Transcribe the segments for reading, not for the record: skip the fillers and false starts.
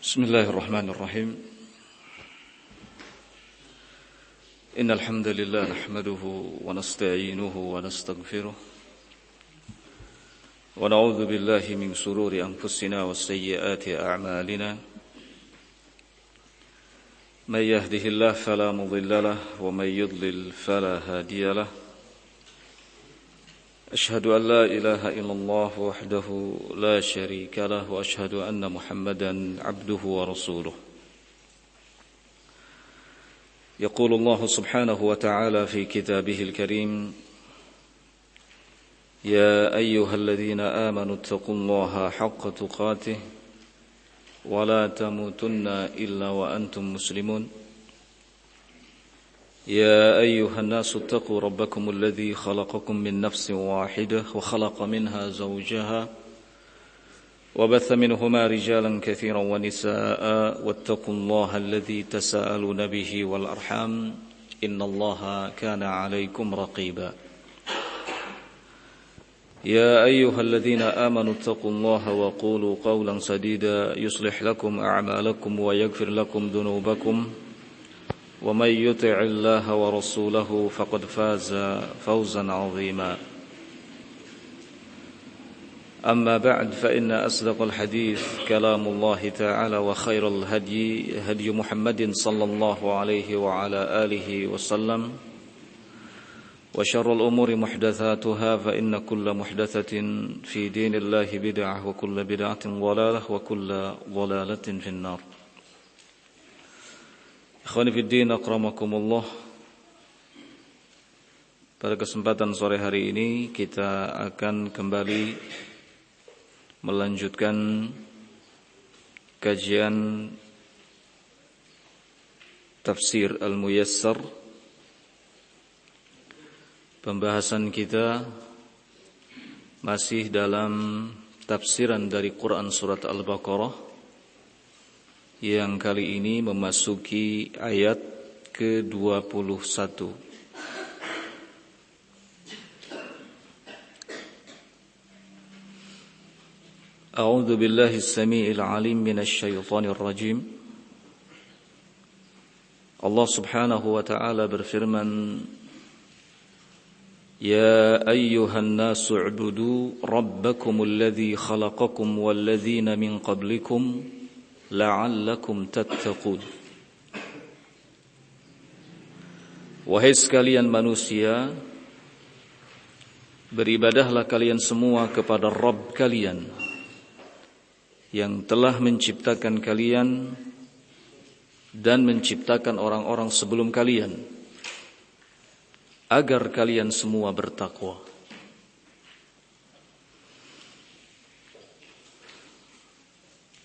Bismillahirrahmanirrahim. Innal hamdalillah nahmaduhu wa nasta'inuhu wa nastaghfiruh wa na'udzu billahi min shururi anfusina wa sayyiati a'malina. May yahdihillahu fala mudilla lahu wa may yudlil fala hadiya lahu. Ashhadu an la ilaha illallah wahdahu la syarika lahu wa ashhadu anna Muhammadan abduhu wa rasuluh. Yaqulu Allah subhanahu wa ta'ala fi kitabihil karim, ya ayyuhalladzina amanu ittaqullaha haqqa tuqatih wa la tamutunna illa wa antum muslimun. يا أيها الناس اتقوا ربكم الذي خلقكم من نفس واحدة وخلق منها زوجها وبث منهما رجالا كثيرا ونساء واتقوا الله الذي تساءلون به والأرحام إن الله كان عليكم رقيبا يا أيها الذين آمنوا اتقوا الله وقولوا قولا سديدا يصلح لكم أعمالكم ويغفر لكم ذنوبكم ومن يطع الله ورسوله فقد فاز فوزا عظيما أما بعد فإن أصدق الحديث كلام الله تعالى وخير الهدي هدي محمد صلى الله عليه وعلى آله وسلم وشر الأمور محدثاتها فإن كل محدثة في دين الله بدعة وكل بدعة ضلالة وكل ضلالة في النار. Ikhwani fiddin, akramakumullah. Pada kesempatan sore hari ini kita akan kembali melanjutkan kajian Tafsir Al-Muyassar. Pembahasan kita masih dalam tafsiran dari Quran surat Al-Baqarah yang kali ini memasuki ayat ke-21. A'udzu billahi as-sami'il 'alim minasy syaithanir rajim. Allah Subhanahu wa ta'ala berfirman, ya ayyuhan nasu u'budu rabbakumul ladzi khalaqakum wal ladzina min qablikum la'allakum tattaqun. Wahai sekalian manusia, beribadahlah kalian semua kepada Rabb kalian yang telah menciptakan kalian dan menciptakan orang-orang sebelum kalian agar kalian semua bertakwa.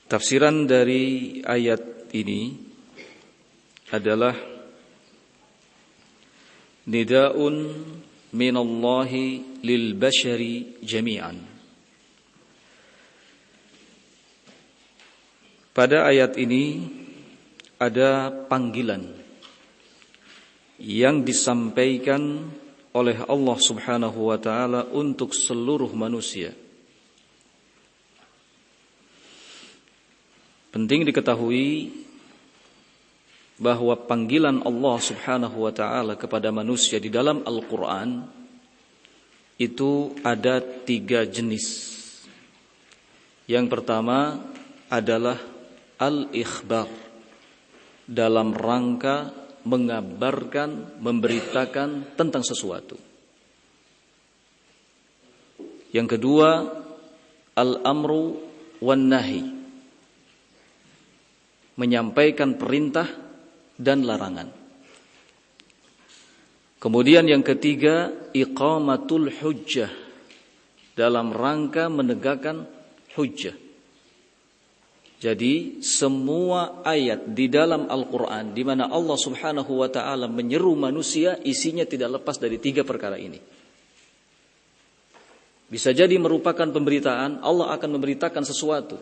Tafsiran dari ayat ini adalah nida'un minallahi lil bashari jami'an. Pada ayat ini ada panggilan yang disampaikan oleh Allah Subhanahu wa ta'ala untuk seluruh manusia. Penting diketahui bahwa panggilan Allah Subhanahu wa ta'ala kepada manusia di dalam Al-Quran itu ada 3 jenis. Yang pertama adalah al-ikhbar, dalam rangka mengabarkan, memberitakan tentang sesuatu. Yang kedua, al-amru wan nahi, menyampaikan perintah dan larangan. Kemudian yang ketiga, iqamatul hujjah, dalam rangka menegakkan hujjah. Jadi semua ayat di dalam Al-Quran di mana Allah Subhanahu wa ta'ala menyeru manusia, isinya tidak lepas dari 3 perkara ini. Bisa jadi merupakan pemberitaan, Allah akan memberitakan sesuatu,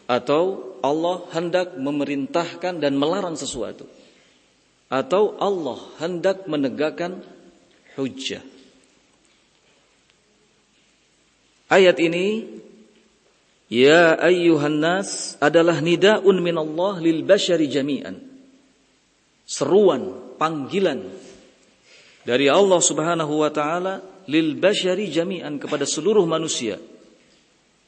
atau Allah hendak memerintahkan dan melarang sesuatu, atau Allah hendak menegakkan hujjah. Ayat ini Ya ayyuhan nas adalah nida'un minallah lil basyari jami'an. Seruan, panggilan dari Allah Subhanahu wa taala lil basyari jami'an kepada seluruh manusia.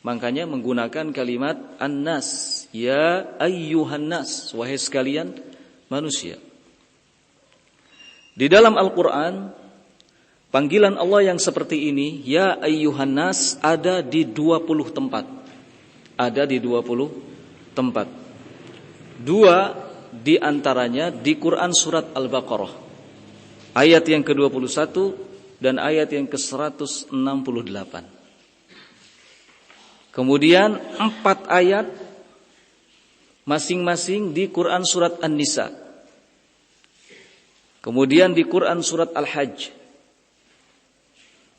Makanya menggunakan kalimat an-nas, ya ayyuhan nas, wahai sekalian manusia. Di dalam Al-Qur'an panggilan Allah yang seperti ini, ya ayyuhan nas, ada di 20 tempat. Ada di 20 tempat. 2 di antaranya di Quran surat Al-Baqarah. Ayat yang ke-21 dan ayat yang ke-168. Kemudian 4 ayat masing-masing di Quran surat An-Nisa. Kemudian di Quran surat Al-Hajj.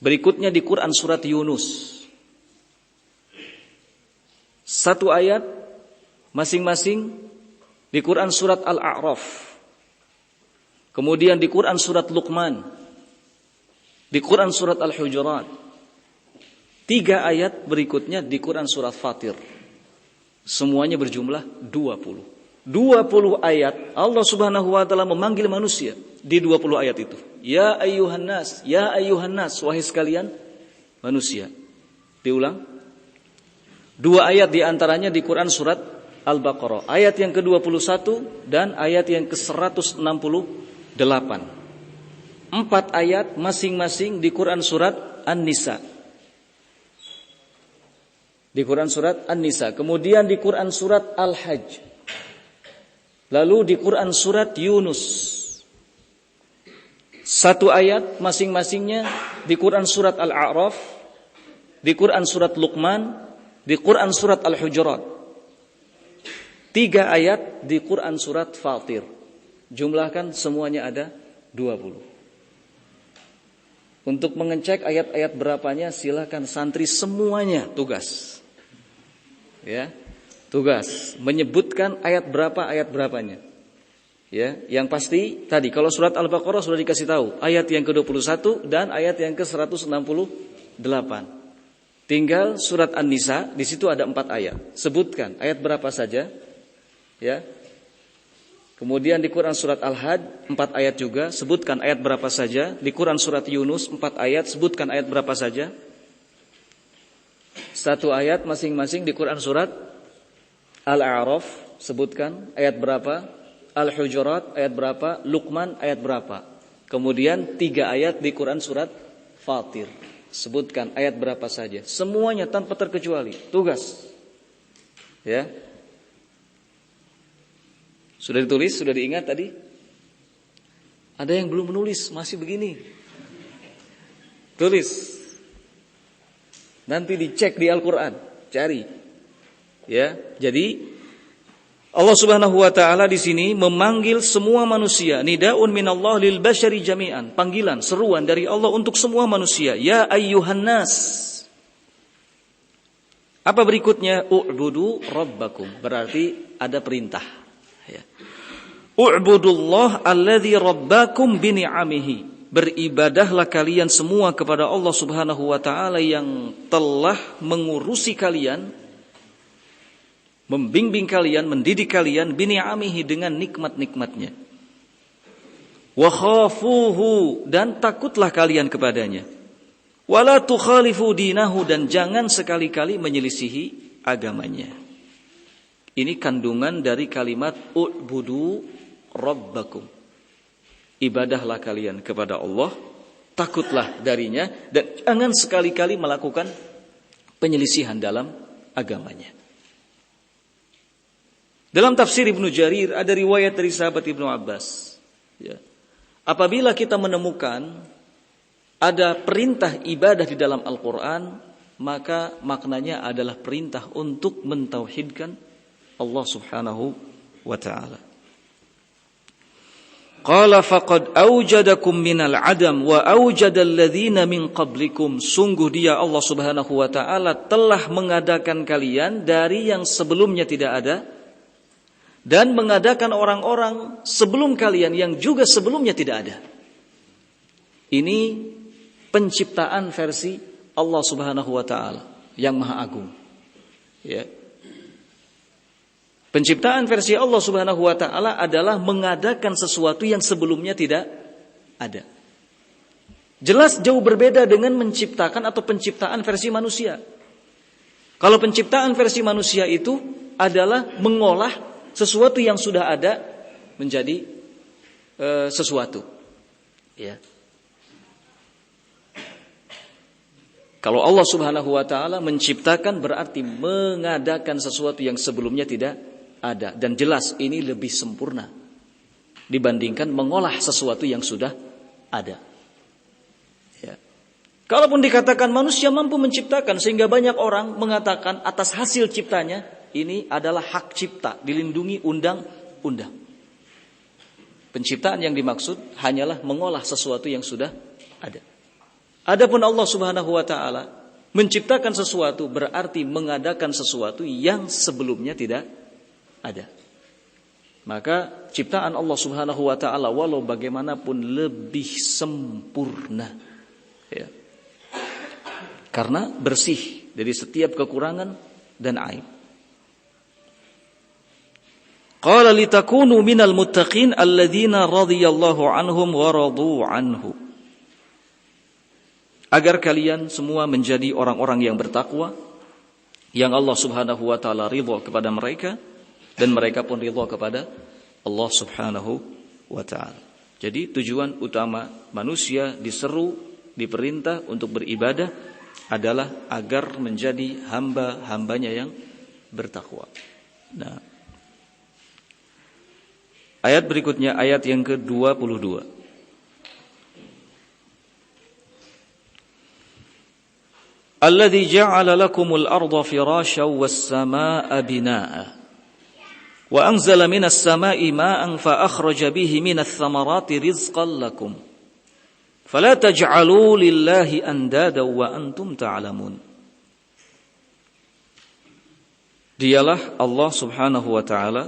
Berikutnya di Quran surat Yunus. 1 ayat masing-masing di Quran surat Al-A'raf. Kemudian di Quran surat Luqman. Di Quran surat Al-Hujurat. 3 ayat berikutnya di Quran surat Fatir. Semuanya berjumlah 20. 20 ayat Allah Subhanahu wa taala memanggil manusia di 20 ayat itu. Ya ayyuhan nas, ya ayyuhan nas, wahai sekalian manusia. Diulang. 2 ayat di antaranya di Quran surat Al-Baqarah. Ayat yang ke-21 dan ayat yang ke-168. 4 ayat masing-masing di Quran surat An-Nisa. Di Quran surat An-Nisa. Kemudian di Quran surat Al-Hajj. Lalu di Quran surat Yunus. 1 ayat masing-masingnya di Quran surat Al-A'raf. Di Quran surat Luqman. Di Quran surat Al-Hujurat. 3 ayat di Quran surat Fatir. Jumlahkan semuanya ada 20. Untuk mengecek ayat-ayat berapanya silakan santri semuanya tugas. Ya, tugas menyebutkan ayat berapanya. Ya, yang pasti tadi kalau surat Al-Baqarah sudah dikasih tahu ayat yang ke-21 dan ayat yang ke-168. Tinggal surat An-Nisa, di situ ada 4 ayat. Sebutkan ayat berapa saja. Ya. Kemudian di Quran surat Al-Hajj 4 ayat juga, sebutkan ayat berapa saja. Di Quran surat Yunus 4 ayat, sebutkan ayat berapa saja. 1 ayat masing-masing di Quran surat Al-A'raf, sebutkan ayat berapa. Al-Hujurat ayat berapa, Luqman ayat berapa. Kemudian 3 ayat di Quran surat Fatir, sebutkan ayat berapa saja. Semuanya tanpa terkecuali. Tugas. Ya. Sudah ditulis, sudah diingat tadi? Ada yang belum menulis, masih begini. Tulis. Nanti dicek di Al-Qur'an, cari. Ya, jadi Allah Subhanahu wa taala di sini memanggil semua manusia, nidaun minallah lil basyari jami'an, panggilan, seruan dari Allah untuk semua manusia. Ya ayyuhan nas. Apa berikutnya? U'budu rabbakum. Berarti ada perintah. Ya. U'budullah alladzi rabbakum bi ni'amihi. Beribadahlah kalian semua kepada Allah Subhanahu wa taala yang telah mengurusi kalian, membimbing kalian, mendidik kalian bi ni'amihi dengan nikmat-nikmatnya. Wa khafuhu, dan takutlah kalian kepadanya. Wala tukhalifu dinahu, dan jangan sekali-kali menyelisihi agamanya. Ini kandungan dari kalimat u'budu rabbakum. Ibadahlah kalian kepada Allah, takutlah darinya, dan jangan sekali-kali melakukan penyelisihan dalam agamanya. Dalam tafsir Ibnu Jarir ada riwayat dari sahabat Ibnu Abbas. Ya. Apabila kita menemukan ada perintah ibadah di dalam Al-Quran, maka maknanya adalah perintah untuk mentauhidkan Allah Subhanahu wa ta'ala. Qala faqad awjadakum minal adam wa awjadal ladzina min qablikum. Sungguh dia Allah Subhanahu wa ta'ala telah mengadakan kalian dari yang sebelumnya tidak ada, dan mengadakan orang-orang sebelum kalian yang juga sebelumnya tidak ada. Ini penciptaan versi Allah Subhanahu wa ta'ala yang Maha Agung. Ya. Penciptaan versi Allah Subhanahu wa taala adalah mengadakan sesuatu yang sebelumnya tidak ada. Jelas jauh berbeda dengan menciptakan atau penciptaan versi manusia. Kalau penciptaan versi manusia itu adalah mengolah sesuatu yang sudah ada menjadi sesuatu. Ya. Kalau Allah Subhanahu wa taala menciptakan berarti mengadakan sesuatu yang sebelumnya tidak ada, dan jelas ini lebih sempurna dibandingkan mengolah sesuatu yang sudah ada. Ya. Kalaupun dikatakan manusia mampu menciptakan, sehingga banyak orang mengatakan atas hasil ciptanya ini adalah hak cipta, dilindungi undang-undang. Penciptaan yang dimaksud hanyalah mengolah sesuatu yang sudah ada. Adapun Allah Subhanahu wa taala menciptakan sesuatu berarti mengadakan sesuatu yang sebelumnya tidak ada. Maka ciptaan Allah Subhanahu wa taala walau bagaimanapun lebih sempurna. Ya. Karena bersih dari setiap kekurangan dan aib. Qala litakunu minal muttaqin alladzina radhiyallahu anhum wa radu anhu. Agar kalian semua menjadi orang-orang yang bertakwa, yang Allah Subhanahu wa taala ridha kepada mereka dan mereka pun ridha kepada Allah Subhanahu wa taala. Jadi tujuan utama manusia diseru, diperintah untuk beribadah adalah agar menjadi hamba-hambanya yang bertakwa. Nah, ayat berikutnya, ayat yang ke-22. Alladzi ja'ala lakumul arda firasyan was samaa'a binaa'a wa anzala minas samaa'i maa'an fa akhraja bihi minats thamarati rizqan lakum fala taj'alu lillahi andada wa antum ta'lamun. Dialah Allah Subhanahu wa taala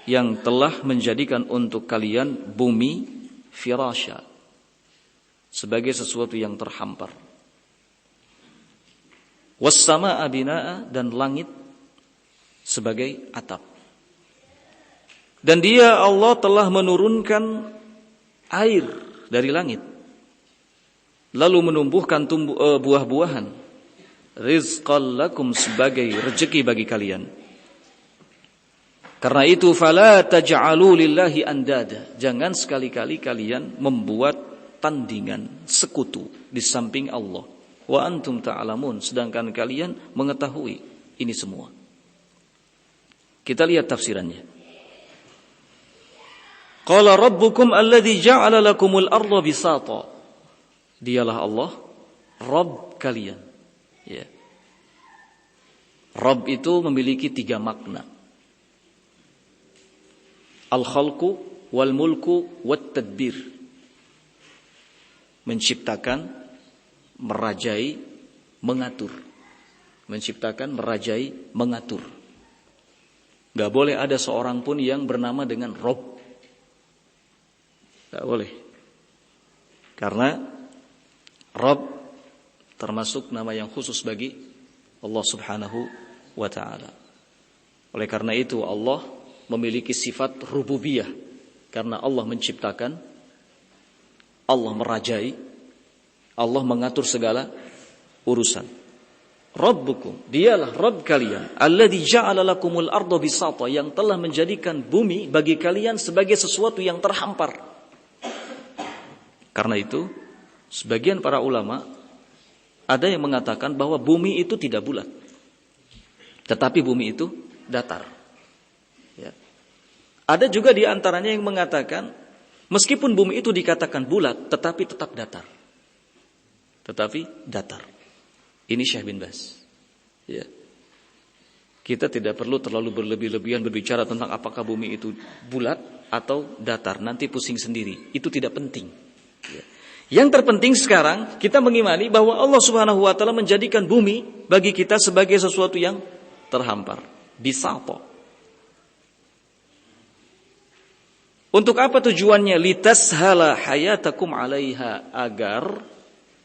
yang telah menjadikan untuk kalian bumi firasya sebagai sesuatu yang terhampar, was samaa'a binaa'a, dan langit sebagai atap. Dan Dia Allah telah menurunkan air dari langit, lalu menumbuhkan buah-buahan, rizqan lakum, sebagai rezeki bagi kalian. Karena itu fala taj'alu lillahi andada, jangan sekali-kali kalian membuat tandingan, sekutu di samping Allah. Wa antum ta'lamun, sedangkan kalian mengetahui ini semua. Kita lihat tafsirannya. Qala rabbukum alladzi ja'ala lakumul arda bisata. Dialah Allah, Rabb kalian. Ya. Rabb itu memiliki 3 makna. Al-khalqu wal mulku wat tadbir. Menciptakan, merajai, mengatur. Menciptakan, merajai, mengatur. Gak boleh ada seorang pun yang bernama dengan Rob. Gak boleh. Karena Rob termasuk nama yang khusus bagi Allah Subhanahu wa ta'ala. Oleh karena itu Allah memiliki sifat rububiyah. Karena Allah menciptakan, Allah merajai, Allah mengatur segala urusan. Rabbukum, dialah Rabb kalian, alladzi ja'ala lakumul arda bisata, yang telah menjadikan bumi bagi kalian sebagai sesuatu yang terhampar. Karena itu, sebagian para ulama ada yang mengatakan bahwa bumi itu tidak bulat, tetapi bumi itu datar. Ya. Ada juga di antaranya yang mengatakan meskipun bumi itu dikatakan bulat, tetapi tetap datar. Ini Syekh bin Baz. Ya. Kita tidak perlu terlalu berlebih-lebihan berbicara tentang apakah bumi itu bulat atau datar. Nanti pusing sendiri. Itu tidak penting. Ya. Yang terpenting sekarang kita mengimani bahwa Allah Subhanahu wa taala menjadikan bumi bagi kita sebagai sesuatu yang terhampar. Bisata. Untuk apa tujuannya? Litashala hayatakum 'alaiha, agar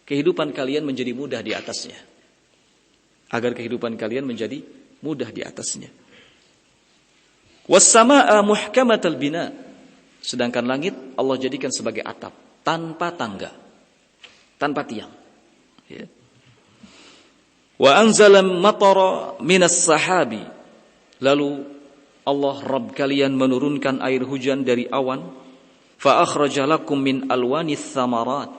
kehidupan kalian menjadi mudah di atasnya. agar kehidupan kalian menjadi mudah di atasnya. Was-samaa'a muhkamatal bina. Sedangkan langit Allah jadikan sebagai atap, tanpa tangga, tanpa tiang. Ya. Wa anzala matara minas sahabi. Lalu Allah Rabb kalian menurunkan air hujan dari awan. Fa akhraja lakum min alwanis thamarat.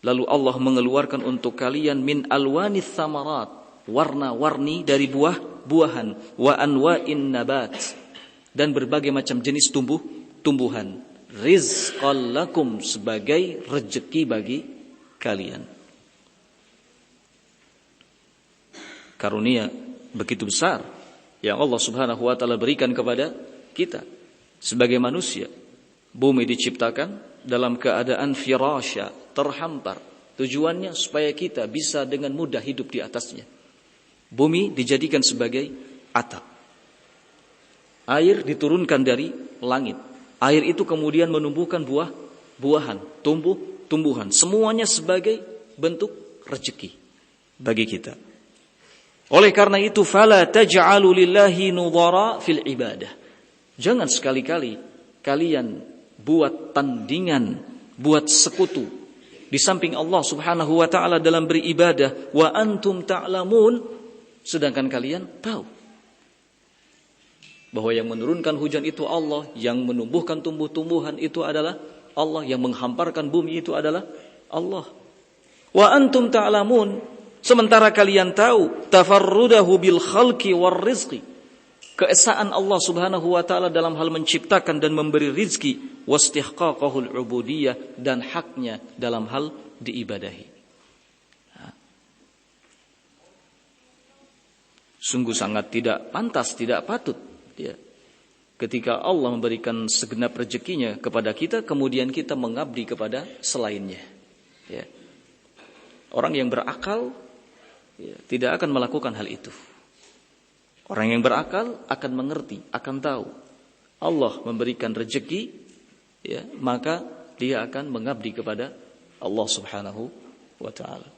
Lalu Allah mengeluarkan untuk kalian min alwanis thamarat, warna-warni dari buah-buahan, wa anwa'in nabat, dan berbagai macam jenis tumbuhan, rizqan lakum, sebagai rezeki bagi kalian. Karunia begitu besar yang Allah Subhanahu wa taala berikan kepada kita sebagai manusia. Bumi diciptakan dalam keadaan firasya, terhampar. Tujuannya supaya kita bisa dengan mudah hidup di atasnya. Bumi dijadikan sebagai atap. Air diturunkan dari langit. Air itu kemudian menumbuhkan buah-buahan, tumbuhan. Semuanya sebagai bentuk rezeki bagi kita. Oleh karena itu, fala taj'alu lillahi nudhara fil ibadah. Jangan sekali-kali kalian buat tandingan, buat sekutu di samping Allah Subhanahu wa taala dalam beribadah, wa antum ta'lamun, sedangkan kalian tahu bahwa yang menurunkan hujan itu Allah, yang menumbuhkan tumbuh-tumbuhan itu adalah Allah, yang menghamparkan bumi itu adalah Allah. Wa antum ta'lamun, sementara kalian tahu tafarrudahu bil khalqi war rizqi, keesaan Allah Subhanahu wa taala dalam hal menciptakan dan memberi rizki, wastihqaqahul ubudiyah, dan haknya dalam hal diibadahi. Sungguh sangat tidak pantas, tidak patut ya, ketika Allah memberikan segenap rezekinya kepada kita, kemudian kita mengabdi kepada selainnya ya. Orang yang berakal ya, tidak akan melakukan hal itu. Orang yang berakal akan mengerti, akan tahu Allah memberikan rezeki ya, maka dia akan mengabdi kepada Allah Subhanahu wa taala.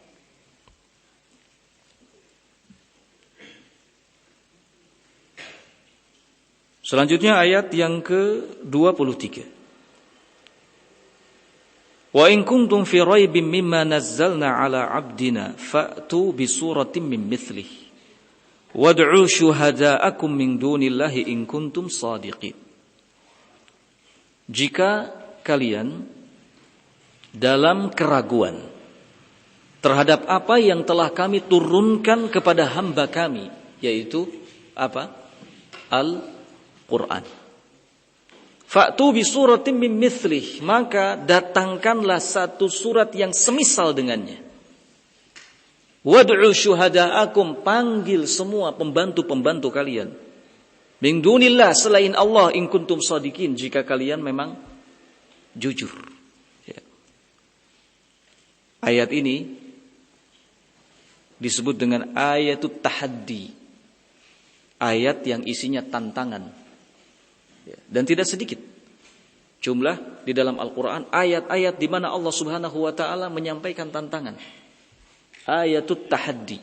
Selanjutnya ayat yang ke-23. Wa in kuntum fi raibin mimma nazzalna ala 'abdina fa'tu bi suratin min mithlihi wad'u syuhada'akum min dunillahi in kuntum shadiqin. Jika kalian dalam keraguan terhadap apa yang telah kami turunkan kepada hamba kami, yaitu apa? Al-Quran. Fa'tu bi suratin min mithlih, maka datangkanlah satu surat yang semisal dengannya. Wad'u syuhada'akum, panggil semua pembantu-pembantu kalian. Min dunillah, selain Allah, in kuntum shadiqin, jika kalian memang jujur. Ya. Ayat ini disebut dengan ayatut tahaddi, ayat yang isinya tantangan. Ya. Dan tidak sedikit jumlah di dalam Al-Quran ayat-ayat di mana Allah Subhanahu wa taala menyampaikan tantangan. Ayatut tahaddi.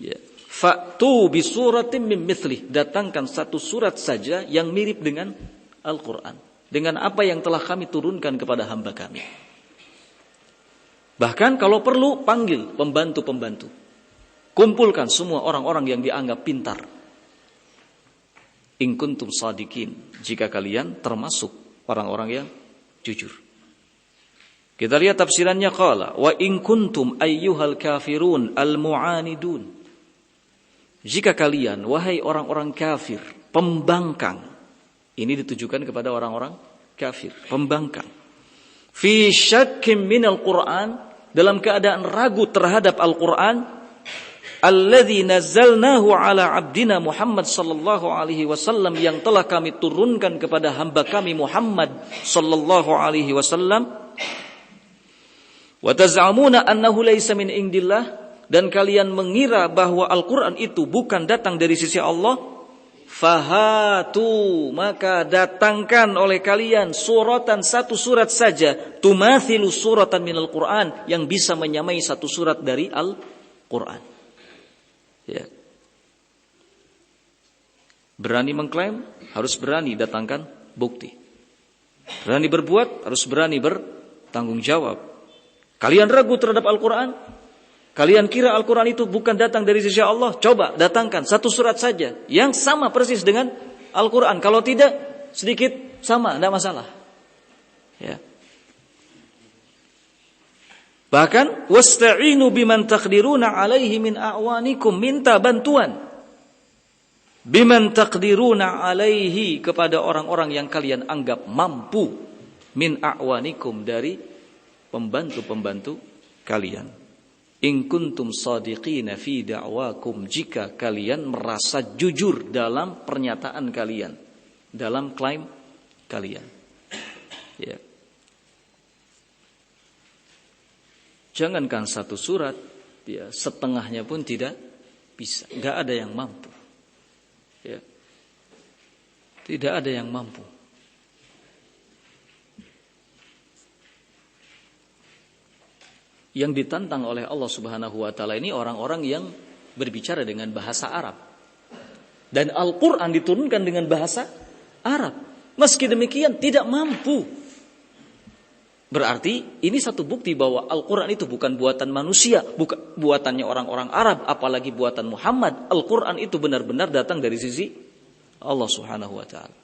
Ya. Fa'tu bi suratin min mithlih, datangkan satu surat saja yang mirip dengan Al-Quran, dengan apa yang telah kami turunkan kepada hamba kami. Bahkan kalau perlu panggil pembantu-pembantu, kumpulkan semua orang-orang yang dianggap pintar. In kuntum shadiqin, jika kalian termasuk orang-orang yang jujur. Kita lihat tafsirannya, qala wa in kuntum ayyuhal kafirun al-mu'anidun. Jika kalian, wahai orang-orang kafir, pembangkang. Ini ditujukan kepada orang-orang kafir, pembangkang. Fi syakkim minal Qur'an, dalam keadaan ragu terhadap Al-Quran. Alladzi nazzalnahu ala abdina Muhammad sallallahu alaihi wasallam, yang telah kami turunkan kepada hamba kami Muhammad sallallahu alaihi wasallam. Wa taz'amuna annahu laysa min indillah, dan kalian mengira bahwa Al-Quran itu bukan datang dari sisi Allah. Fahatu, maka datangkan oleh kalian suratan, satu surat saja, tumathilu suratan minal Quran, yang bisa menyamai satu surat dari Al-Quran. Ya. Berani mengklaim, harus berani datangkan bukti. Berani berbuat, harus berani bertanggung jawab. Kalian ragu terhadap Al-Quran? Kalian kira Al-Quran itu bukan datang dari sisi Allah? Coba datangkan satu surat saja yang sama persis dengan Al-Quran. Kalau tidak, sedikit sama, tidak masalah. Ya. Bahkan wasta'inu biman taqdiruna alaihi min a'wanikum, minta bantuan biman taqdiruna alaihi, kepada orang-orang yang kalian anggap mampu, min a'wanikum, dari pembantu-pembantu kalian. In kuntum shadiqina fi da'wakum, jika kalian merasa jujur dalam pernyataan kalian, dalam klaim kalian. Ya. Jangankan satu surat, ya, setengahnya pun tidak bisa. Enggak ada yang mampu. Ya. Tidak ada yang mampu. Yang ditantang oleh Allah Subhanahu wa taala ini orang-orang yang berbicara dengan bahasa Arab. Dan Al-Qur'an diturunkan dengan bahasa Arab. Meski demikian tidak mampu. Berarti ini satu bukti bahwa Al-Quran itu bukan buatan manusia, bukan buatannya orang-orang Arab, apalagi buatan Muhammad. Al-Quran itu benar-benar datang dari sisi Allah Subhanahu wa ta'ala.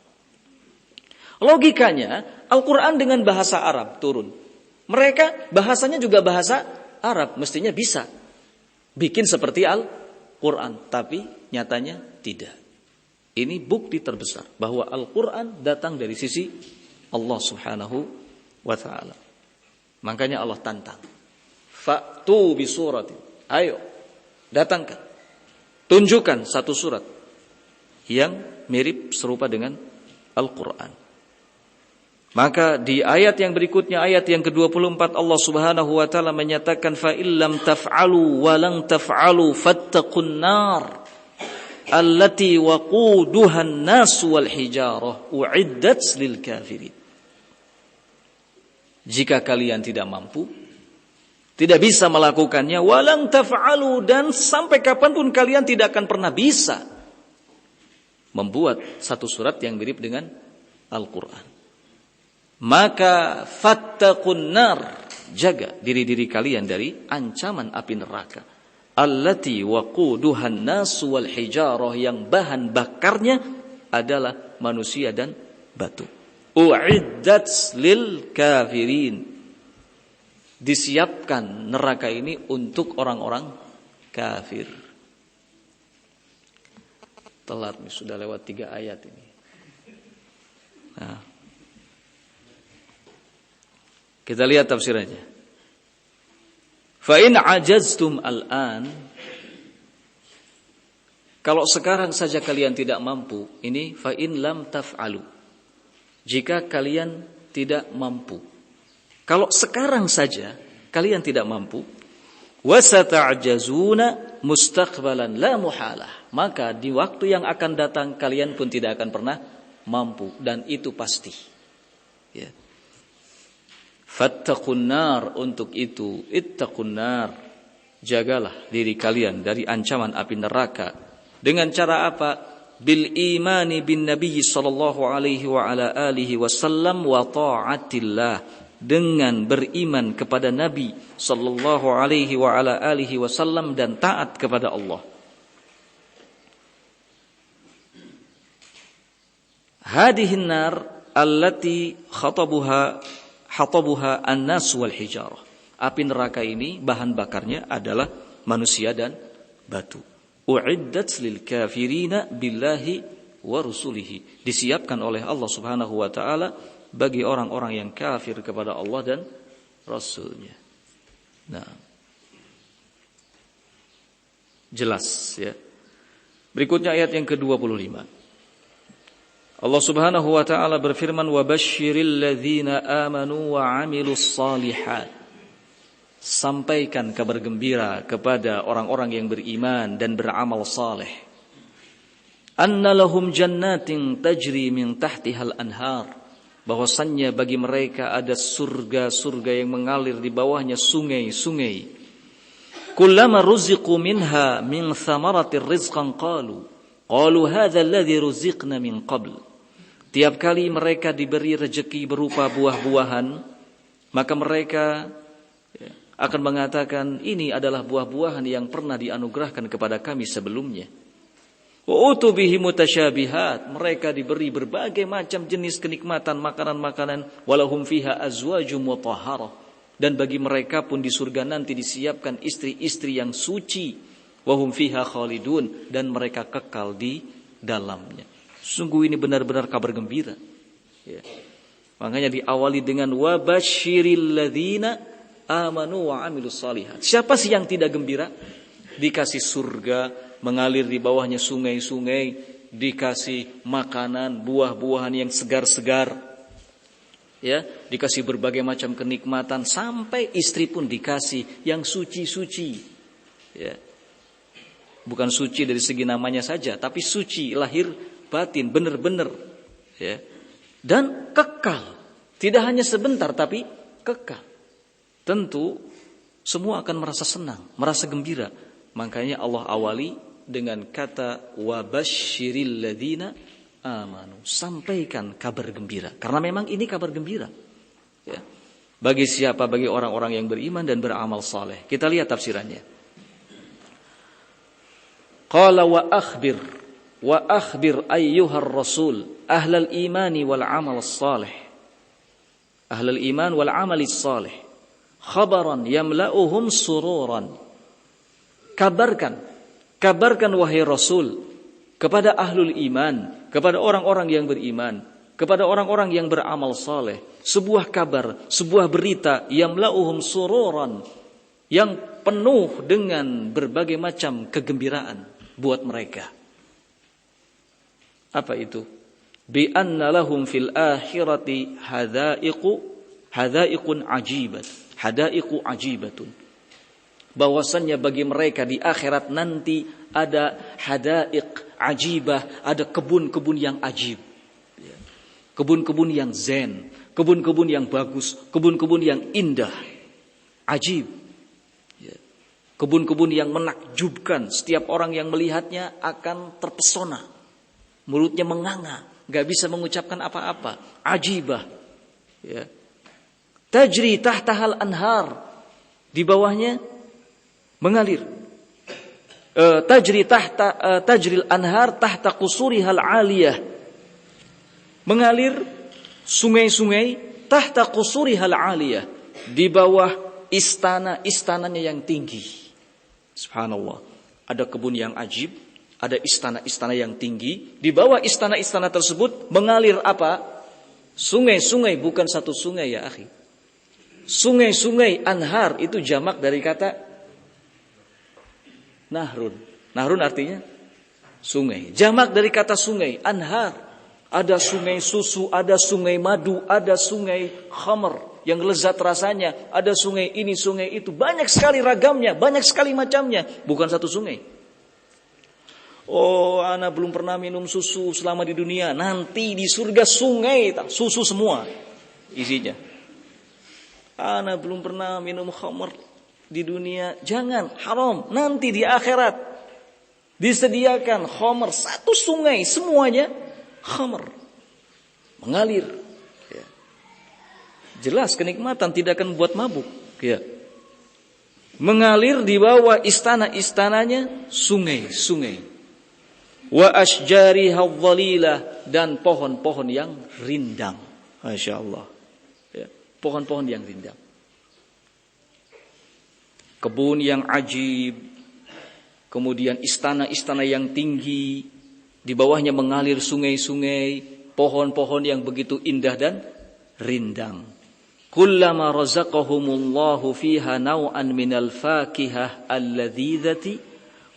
Logikanya, Al-Quran dengan bahasa Arab turun. Mereka bahasanya juga bahasa Arab, mestinya bisa bikin seperti Al-Quran, tapi nyatanya tidak. Ini bukti terbesar bahwa Al-Quran datang dari sisi Allah Subhanahu wa ta'ala. Makanya Allah tantang, fa'tu bi suratin, ayo datangkan, tunjukkan satu surat yang mirip serupa dengan Al-Quran. Maka di ayat yang berikutnya, ayat yang ke-24, Allah Subhanahu wa ta'ala menyatakan, fa illam taf'alu wa lang taf'alu fattaqun nar allati waquduha an-nas wal hijarah u'iddat lil kafirin. Jika kalian tidak mampu, tidak bisa melakukannya, walang taf'alu, dan sampai kapanpun kalian tidak akan pernah bisa membuat satu surat yang mirip dengan Al-Quran, maka fattaqun nar, jaga diri-diri kalian dari ancaman api neraka, allati waquduhan nas wal hijarah, yang bahan bakarnya adalah manusia dan batu. U'iddat lil kafirin, disiapkan neraka ini untuk orang-orang kafir. Telat, sudah lewat 3 ayat ini. Nah, kita lihat tafsirannya. Fa in ajaztum al-an, kalau sekarang saja kalian tidak mampu, ini fa in lam taf'alu, jika kalian tidak mampu. Kalau sekarang saja kalian tidak mampu, wasata'jazuna mustaqbalan la muhalah, maka di waktu yang akan datang kalian pun tidak akan pernah mampu, dan itu pasti. Ya. Fattaqun nar, untuk itu ittaqun nar, jagalah diri kalian dari ancaman api neraka. Dengan cara apa? Bil imani bin Nabi sallallahu alaihi wa ala alihi wasallam wa ta'atillah, dengan beriman kepada Nabi sallallahu alaihi wa ala alihi wasallam dan taat kepada Allah. Hadihin nar allati hatabuha an-nas wal hijarah. Api neraka ini bahan bakarnya adalah manusia dan batu. U'iddat lil kafirina billahi wa rusulihi, disiapkan oleh Allah Subhanahu wa taala bagi orang-orang yang kafir kepada Allah dan Rasulnya. Nah, jelas ya. Berikutnya ayat yang ke-25. Allah Subhanahu wa taala berfirman, wa basyiril ladzina amanu wa 'amilus shalihat. Sampaikan kabar gembira kepada orang-orang yang beriman dan beramal saleh. Anna lahum jannatin tajri min tahtihal anhar, bahwasannya bagi mereka ada surga-surga yang mengalir di bawahnya sungai-sungai. kullama ruziqu minha min thamaratir rizqan qalu hadza alladhi ruziqna min qabl. Tiap kali mereka diberi rezeki berupa buah-buahan, maka mereka akan mengatakan, ini adalah buah-buahan yang pernah dianugerahkan kepada kami sebelumnya. Wa utubihi mutasyabihat, mereka diberi berbagai macam jenis kenikmatan makanan-makanan, walahum fiha azwajum mutahharah, dan bagi mereka pun di surga nanti disiapkan istri-istri yang suci, wahum fiha khalidun, dan mereka kekal di dalamnya. Sungguh ini benar-benar kabar gembira. Ya. Makanya diawali dengan wabasyiril ladzina amanu wa amilus shalihat. Siapa sih yang tidak gembira? Dikasih surga, mengalir di bawahnya sungai-sungai, dikasih makanan, buah-buahan yang segar-segar, ya, dikasih berbagai macam kenikmatan, sampai istri pun dikasih yang suci-suci, ya. Bukan suci dari segi namanya saja, tapi suci lahir batin, benar-benar, ya. Dan kekal, tidak hanya sebentar, tapi kekal. Tentu semua akan merasa senang, merasa gembira. Makanya Allah awali dengan kata wabasyiril ladzina amanu, sampaikan kabar gembira, karena memang ini kabar gembira, ya. Bagi siapa? Bagi orang-orang yang beriman dan beramal saleh. Kita lihat tafsirannya. Qala wa akhbir ayyuhar rasul ahlal imani wal amal salih, ahlal iman wal amali salih, khabaran yamla'uhum sururan. Kabarkan wahai Rasul kepada ahlul iman, kepada orang-orang yang beriman, kepada orang-orang yang beramal saleh, sebuah kabar, sebuah berita, yamla'uhum sururan, yang penuh dengan berbagai macam kegembiraan buat mereka. Apa itu? Bi anna lahum fil akhirati hadaiqun ajibatun. Bahwasannya bagi mereka di akhirat nanti ada hadaiq ajibah, ada kebun-kebun yang ajib, kebun-kebun yang zen, kebun-kebun yang bagus, kebun-kebun yang indah, ajib, kebun-kebun yang menakjubkan. Setiap orang yang melihatnya akan terpesona, mulutnya menganga, gak bisa mengucapkan apa-apa. Ajibah, ya. Tajri tahtahal anhar, di bawahnya mengalir. Tajril anhar tahta qusurihal aliyah, mengalir sungai-sungai tahta qusurihal aliyah, di bawah istana-istananya yang tinggi. Subhanallah. Ada kebun yang ajib, ada istana-istana yang tinggi. Di bawah istana-istana tersebut mengalir apa? Sungai-sungai, bukan satu sungai ya akhi. Sungai-sungai, anhar itu jamak dari kata nahrun. Nahrun artinya sungai. Jamak dari kata sungai, anhar. Ada sungai susu, ada sungai madu, ada sungai khamr yang lezat rasanya, ada sungai ini, sungai itu. Banyak sekali ragamnya, banyak sekali macamnya. Bukan satu sungai. Oh, ana belum pernah minum susu selama di dunia. Nanti di surga sungai, susu semua isinya. Ana belum pernah minum khamr di dunia. Jangan, haram. Nanti di akhirat disediakan khamr, satu sungai, semuanya khamr, mengalir, ya. Jelas kenikmatan, tidak akan buat mabuk, ya. Mengalir di bawah istana-istananya sungai-sungai. Wa ashjariha dhalilah, dan pohon-pohon yang rindang. Masya Allah, ya. Pohon-pohon yang rindang, kebun yang ajib, kemudian istana-istana yang tinggi, di bawahnya mengalir sungai-sungai, pohon-pohon yang begitu indah dan rindang. Kullama razaqahumullahu fiha naw'an minal fakihah alladzizati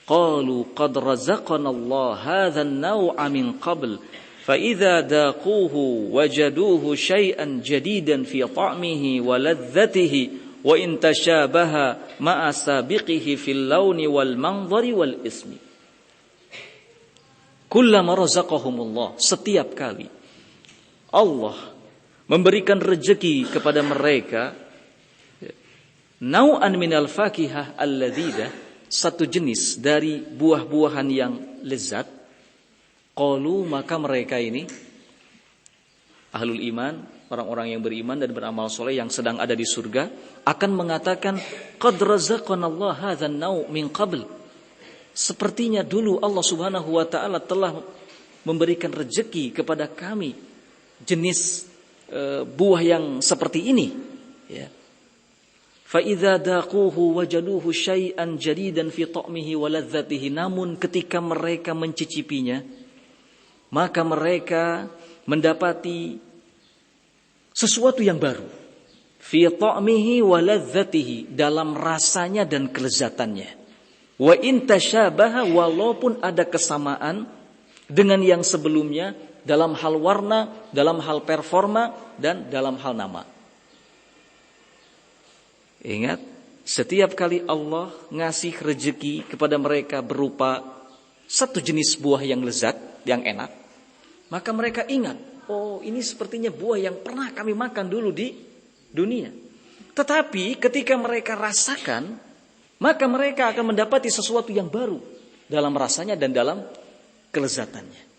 qalu qad razaqana Allah hadzal naw'a min qabl fa idza daquhu wajaduhu syai'an jadidan fi ta'mihi wa ladzatihi wa in tashabaha ma'a sabiqihi fil launi wal manzari wal ismi. Kullama razaqahumullah, setiap kali Allah memberikan rezeki kepada mereka, Nau'an minal fakihah alladzida, satu jenis dari buah-buahan yang lezat. Qalu, maka mereka ini ahlul iman, orang-orang yang beriman dan beramal soleh yang sedang ada di surga akan mengatakan, qad razaqanallahu hadzal nau' min qabl. Sepertinya dulu Allah Subhanahu wa taala telah memberikan rezeki kepada kami jenis buah yang seperti ini, ya. Fa idza daquhu wajaduhu syai'an jadidan fi ta'mihi wa ladzatihi, namun ketika mereka mencicipinya maka mereka mendapati sesuatu yang baru, fi ta'mihi wa ladzatihi, dalam rasanya dan kelezatannya. Wa in tasyabaha, walaupun ada kesamaan dengan yang sebelumnya dalam hal warna, dalam hal performa, dan dalam hal nama. Ingat, setiap kali Allah ngasih rezeki kepada mereka berupa satu jenis buah yang lezat, yang enak, maka mereka ingat, oh ini sepertinya buah yang pernah kami makan dulu di dunia. Tetapi ketika mereka rasakan, maka mereka akan mendapati sesuatu yang baru dalam rasanya dan dalam kelezatannya.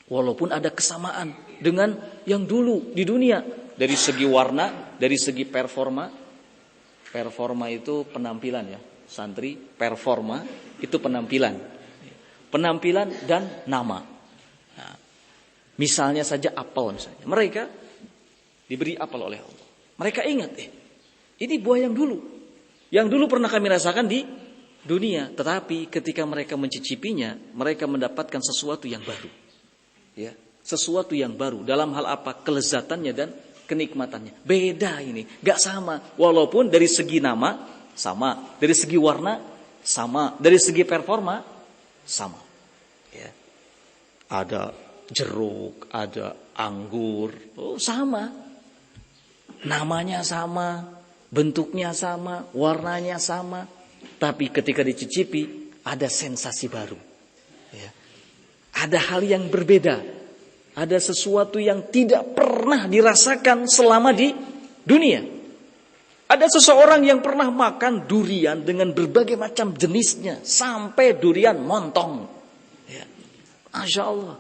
Walaupun ada kesamaan dengan yang dulu di dunia, dari segi warna, dari segi performa. Performa itu penampilan, ya. Santri, performa itu penampilan. Penampilan dan nama. Nah, misalnya saja apel misalnya. Mereka diberi apel oleh Allah. Mereka ingat, ini buah yang dulu. Yang dulu pernah kami rasakan di dunia. Tetapi ketika mereka mencicipinya, mereka mendapatkan sesuatu yang baru. Ya, sesuatu yang baru. Dalam hal apa? Kelezatannya dan kenikmatannya. Beda ini, gak sama. Walaupun dari segi nama sama, dari segi warna sama, dari segi performa sama. Ya. Ada jeruk, ada anggur, sama. Namanya sama, bentuknya sama, warnanya sama. Tapi ketika dicicipi ada sensasi baru. Ya. Ada hal yang berbeda. Ada sesuatu yang tidak pernah dirasakan selama di dunia. Ada seseorang yang pernah makan durian dengan berbagai macam jenisnya, sampai durian montong. Ya. Masya Allah.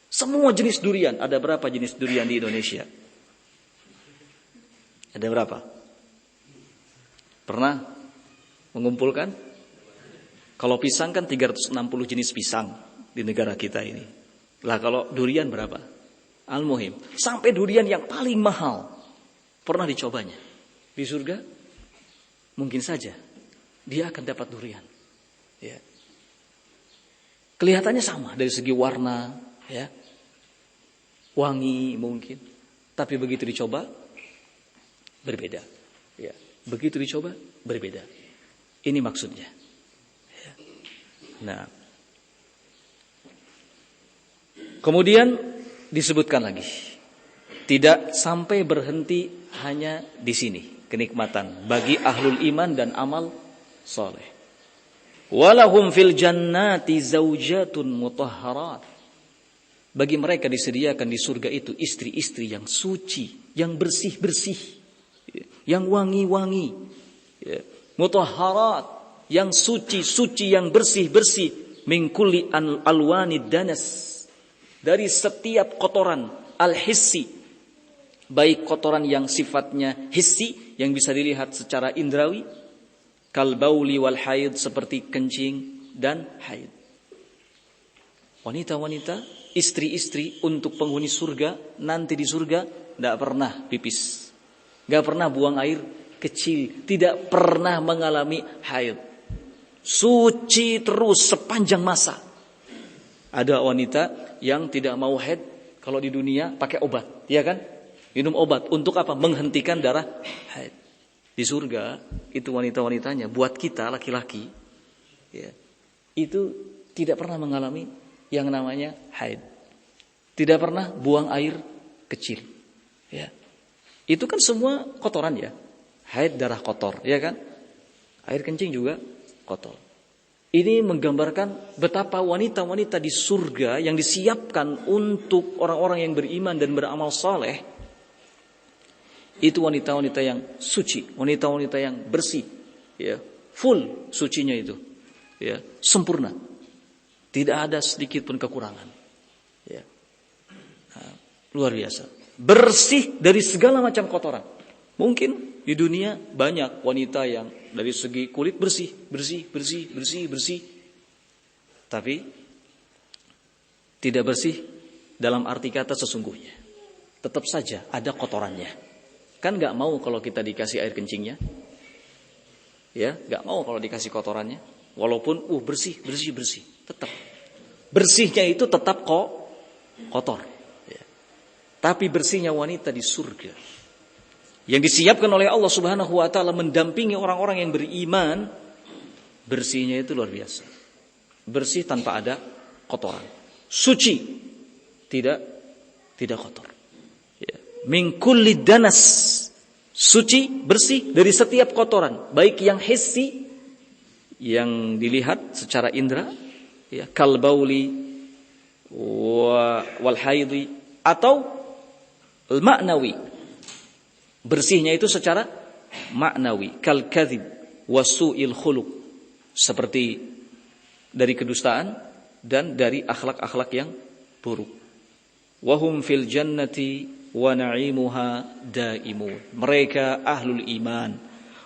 Semua jenis durian. Ada berapa jenis durian di Indonesia? Ada berapa? Pernah mengumpulkan? Kalau pisang kan 360 jenis pisang di negara kita ini. Lah kalau durian berapa? Al-muhim. Sampai durian yang paling mahal pernah dicobanya. Di surga mungkin saja dia akan dapat durian. Ya. Kelihatannya sama dari segi warna, ya. Wangi mungkin. Tapi begitu dicoba berbeda. Ya. Begitu dicoba berbeda. Ini maksudnya. Ya. Nah, kemudian disebutkan lagi, tidak sampai berhenti hanya di sini kenikmatan bagi ahlul iman dan amal soleh. Walahum fil jannati zaujatun mutahharat. Bagi mereka disediakan di surga itu istri-istri yang suci, yang bersih-bersih, yang wangi-wangi, mutahharat, yang suci-suci, yang bersih-bersih, min kulli alwanid danas, dari setiap kotoran al-hissi, baik kotoran yang sifatnya hissi yang bisa dilihat secara indrawi, kal bauli wal haid, seperti kencing dan haid. Wanita-wanita, istri-istri untuk penghuni surga nanti di surga tidak pernah pipis, tidak pernah buang air kecil, tidak pernah mengalami haid, suci terus sepanjang masa. Ada wanita yang tidak mau haid kalau di dunia pakai obat, ya kan? Minum obat untuk apa? Menghentikan darah haid. Di surga itu wanita-wanitanya buat kita laki-laki, ya, itu tidak pernah mengalami yang namanya haid, tidak pernah buang air kecil, ya. Itu kan semua kotoran, ya. Haid darah kotor, ya kan? Air kencing juga kotor. Ini menggambarkan betapa wanita-wanita di surga yang disiapkan untuk orang-orang yang beriman dan beramal saleh Itu wanita-wanita yang suci, wanita-wanita yang bersih, ya, full sucinya itu, ya, sempurna, tidak ada sedikit pun kekurangan, ya. Nah, luar biasa, bersih dari segala macam kotoran. Mungkin di dunia banyak wanita yang dari segi kulit bersih, tapi tidak bersih dalam arti kata sesungguhnya. Tetap saja ada kotorannya. Kan nggak mau kalau kita dikasih air kencingnya, ya, nggak mau kalau dikasih kotorannya. Walaupun bersih, tetap bersihnya itu tetap kok kotor. Ya. Tapi bersihnya wanita di surga yang disiapkan oleh Allah Subhanahu Wa Taala mendampingi orang-orang yang beriman, bersihnya itu luar biasa. Bersih tanpa ada kotoran, suci, tidak kotor. Min kulli danas, suci, bersih dari setiap kotoran, baik yang hissi, yang dilihat secara indera, ya, kal bauli wal haidhi, atau al ma'nawi, bersihnya itu secara maknawi, kal kadzib wasu'il khuluq, seperti dari kedustaan dan dari akhlak-akhlak yang buruk. Wahum fil jannati wa na'imuha daimun. Mereka ahlul iman,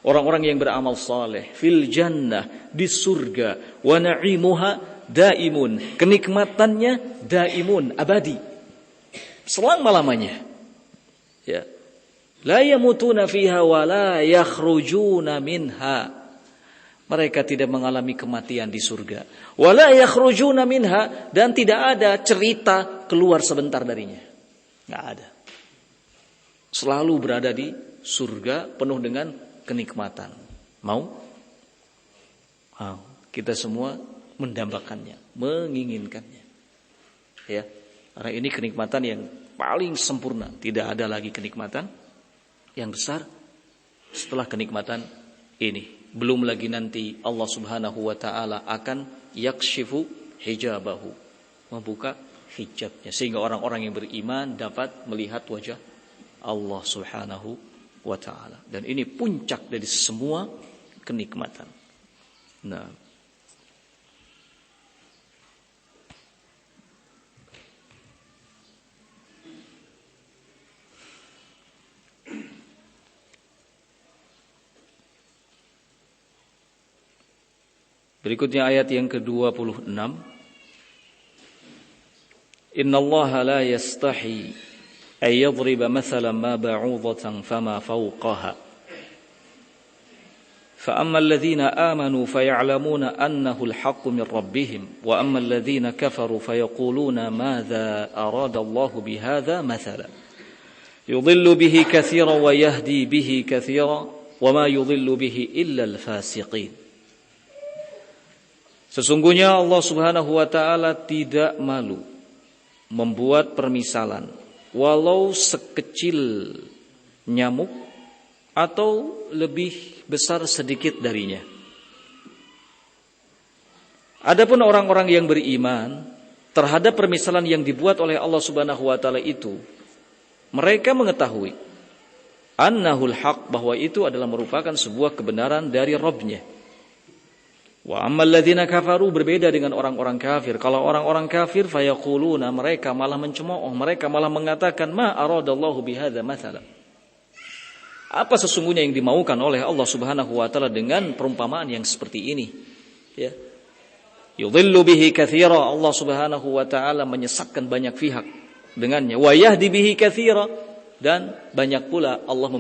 orang-orang yang beramal saleh, fil jannah, di surga, wa na'imuha daimun, kenikmatannya daimun, abadi, selama-lamanya. Ya. La yamutuna fiha wa la yakhrujuna minha. Mereka tidak mengalami kematian di surga. Wa la yakhrujuna minha, dan tidak ada cerita keluar sebentar darinya. Enggak ada. Selalu berada di surga penuh dengan kenikmatan. Mau? Kita semua mendambakannya, menginginkannya. Ya, karena ini kenikmatan yang paling sempurna. Tidak ada lagi kenikmatan yang besar setelah kenikmatan ini. Belum lagi nanti Allah Subhanahu Wa Taala akan yakshifu hijabahu, membuka hijabnya, sehingga orang-orang yang beriman dapat melihat wajah Allah Subhanahu Wa Taala. Dan ini puncak dari semua kenikmatan. Nah, berikutnya ayat yang ke-26. Innallaha la yastahi ay yadriba mathalan ma ba'udatan fama fawqaha. Fa amma alladhina amanu faya'lamuna annahu al-haqqu min rabbihim wa amma alladhina kafaru fayaquluna madza arada Allahu bihadza mathala. Yudhillu bihi katsiran wa yahdi bihi katsiran wa ma yudhillu bihi illa al-fasiqin. Sesungguhnya Allah Subhanahu Wa Taala tidak malu membuat permisalan, walau sekecil nyamuk atau lebih besar sedikit darinya. Adapun orang-orang yang beriman terhadap permisalan yang dibuat oleh Allah Subhanahu Wa Taala itu, mereka mengetahui annahul haq, bahwa itu adalah merupakan sebuah kebenaran dari Rabb-nya. Wa ammal ladzina kafaru, berbeda dengan orang-orang kafir. Kalau orang-orang kafir fayaquluna, mereka malah mencemooh, mereka malah mengatakan ma aradallahu bihadza mathala. Apa sesungguhnya yang dimaukan oleh Allah Subhanahu Wa Taala dengan perumpamaan yang seperti ini? Ya. Yudhillu bihi katsira, Allah Subhanahu Wa Taala menyesatkan banyak pihak dengannya. Wa yahdi bihi katsira, dan banyak pula Allah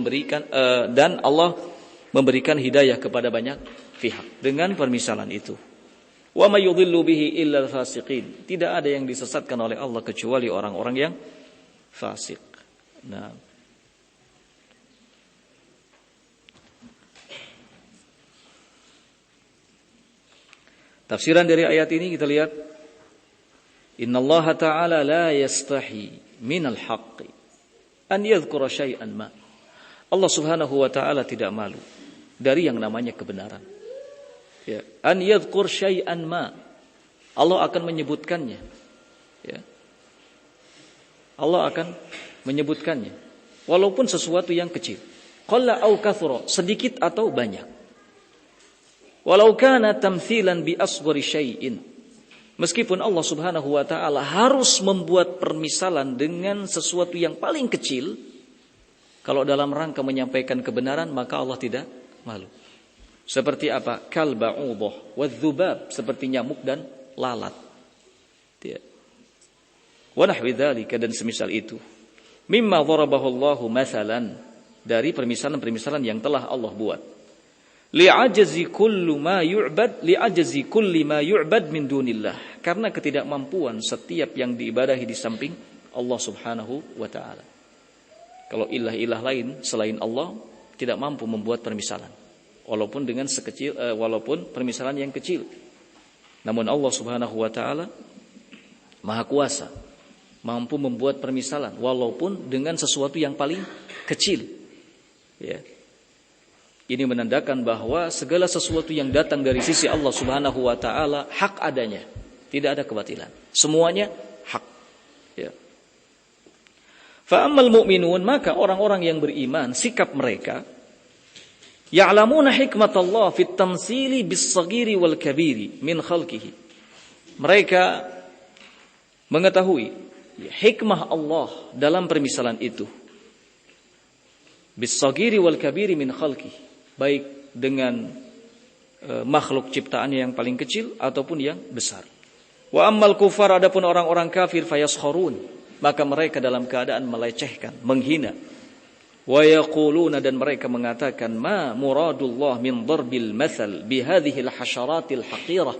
memberikan hidayah kepada banyak pihak dengan permisalan itu. Wa may yudhillu bihi illa al-fasiqin. Tidak ada yang disesatkan oleh Allah kecuali orang-orang yang fasik. Nah, tafsiran dari ayat ini kita lihat, innallaha ta'ala la yastahi minal haqqi an yadhkura syai'an ma. Allah Subhanahu Wa Taala tidak malu dari yang namanya kebenaran. Ya, an yadhkur syai'an ma. Allah akan menyebutkannya. Ya. Allah akan menyebutkannya. walaupun sesuatu yang kecil. Qalla au kathura, sedikit atau banyak. Walau kana tamthilan bi asghari syai'in. Meskipun Allah Subhanahu wa taala harus membuat permisalan dengan sesuatu yang paling kecil, kalau dalam rangka menyampaikan kebenaran maka Allah tidak malu. Seperti apa? Kal ba'udah wadh-dhubab, seperti nyamuk dan lalat. Wa nahwi dzalika, dan semisal itu. Mimma dharabahu Allahu mathalan, dari permisalan-permisalan yang telah Allah buat. Li'ajazi kulli ma yu'bad min dunillah, karena ketidakmampuan setiap yang diibadahi di samping Allah Subhanahu wa taala. Kalau ilah-ilah lain selain Allah tidak mampu membuat permisalan, walaupun permisalan yang kecil. Namun Allah Subhanahu wa taala Maha Kuasa, mampu membuat permisalan walaupun dengan sesuatu yang paling kecil. Ya. Ini menandakan bahwa segala sesuatu yang datang dari sisi Allah Subhanahu wa taala hak adanya, tidak ada kebatilan. Semuanya hak. Ya. Fa ammal mu'minun, maka orang-orang yang beriman, sikap mereka ya'lamuna hikmatallah fit tamtsili bis-saghiri wal kabiri min khalqihi. Mereka mengetahui hikmah Allah dalam permisalan itu. Bis-saghiri wal kabiri min khalqihi, baik dengan makhluk ciptaannya yang paling kecil ataupun yang besar. Wa ammal kufar, adapun orang-orang kafir, fayaskharun, maka mereka dalam keadaan melecehkan, menghina. Wa yaquluna, dan mereka mengatakan, ma muradullah min darbil mathal bihadhihi al-hasyaratil haqirah.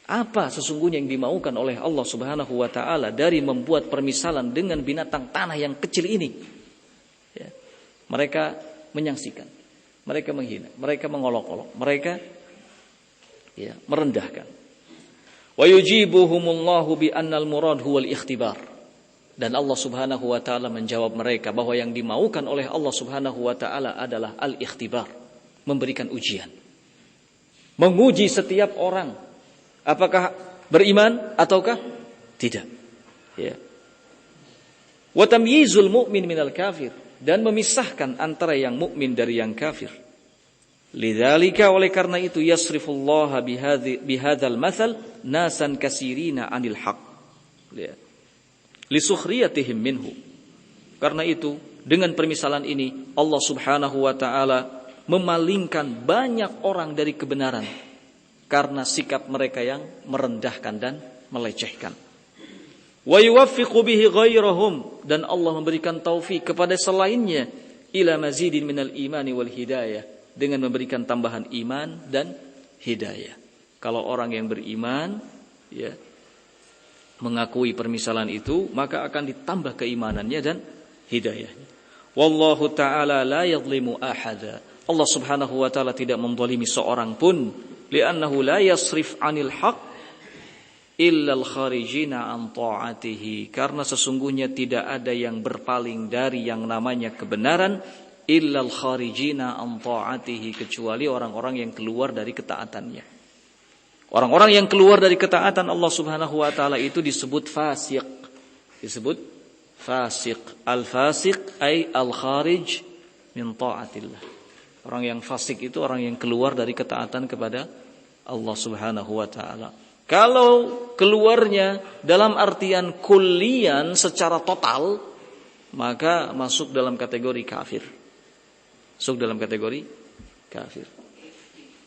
Apa sesungguhnya yang dimaukan oleh Allah Subhanahu wa taala dari membuat permisalan dengan binatang tanah yang kecil ini? Ya. Mereka menyaksikan, mereka menghina, mereka mengolok-olok, mereka merendahkan. Wa yujibuhumullahu bi annal murad huwal ikhtibar. Dan Allah Subhanahu wa taala menjawab mereka bahwa yang dimaukan oleh Allah Subhanahu wa taala adalah al-ikhtibar, memberikan ujian. Menguji setiap orang apakah beriman ataukah tidak. Ya. Wa tamyizul mu'min minal kafir, dan memisahkan antara yang mukmin dari yang kafir. Lidzalika, oleh karena itu, yasrifullah bihadzal mathal nasan kasirina anil haq. Lihat. Li sukhriyatihim minhu. Karena itu, dengan permisalan ini Allah Subhanahu wa taala memalingkan banyak orang dari kebenaran karena sikap mereka yang merendahkan dan melecehkan. Wa yuwaffiqu bihi ghairahum, dan Allah memberikan taufik kepada selainnya ila mazidin minal imani wal hidayah, dengan memberikan tambahan iman dan hidayah. Kalau orang yang beriman mengakui permisalan itu, maka akan ditambah keimanannya dan hidayahnya. Wallahu ta'ala la yadhlimu ahada. Allah Subhanahu wa ta'ala tidak menzalimi seorang pun, li'annahu la yasrif 'anil haqq illa al-kharijina an ta'atihi, karena sesungguhnya tidak ada yang berpaling dari yang namanya kebenaran illa al-kharijina an ta'atihi, kecuali orang-orang yang keluar dari ketaatannya. Orang-orang yang keluar dari ketaatan Allah Subhanahu wa taala itu disebut fasik. Disebut fasik. Al-fasik ay al-kharij min ta'atillah. Orang yang fasik itu orang yang keluar dari ketaatan kepada Allah Subhanahu wa taala. Kalau keluarnya dalam artian kullian secara total, maka masuk dalam kategori kafir. Masuk dalam kategori kafir.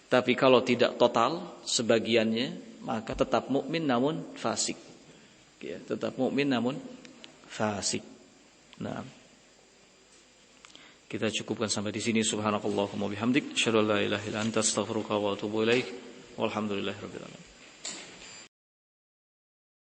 Tapi kalau tidak total sebagiannya, maka tetap mukmin namun fasik. Ya, tetap mukmin namun fasik. Nah, kita cukupkan sampai di sini. Subhanakallahumma bihamdik, asyhadu an la ilaha illa anta, astaghfiruka wa atubu ilaik. Walhamdulillahirabbil alamin.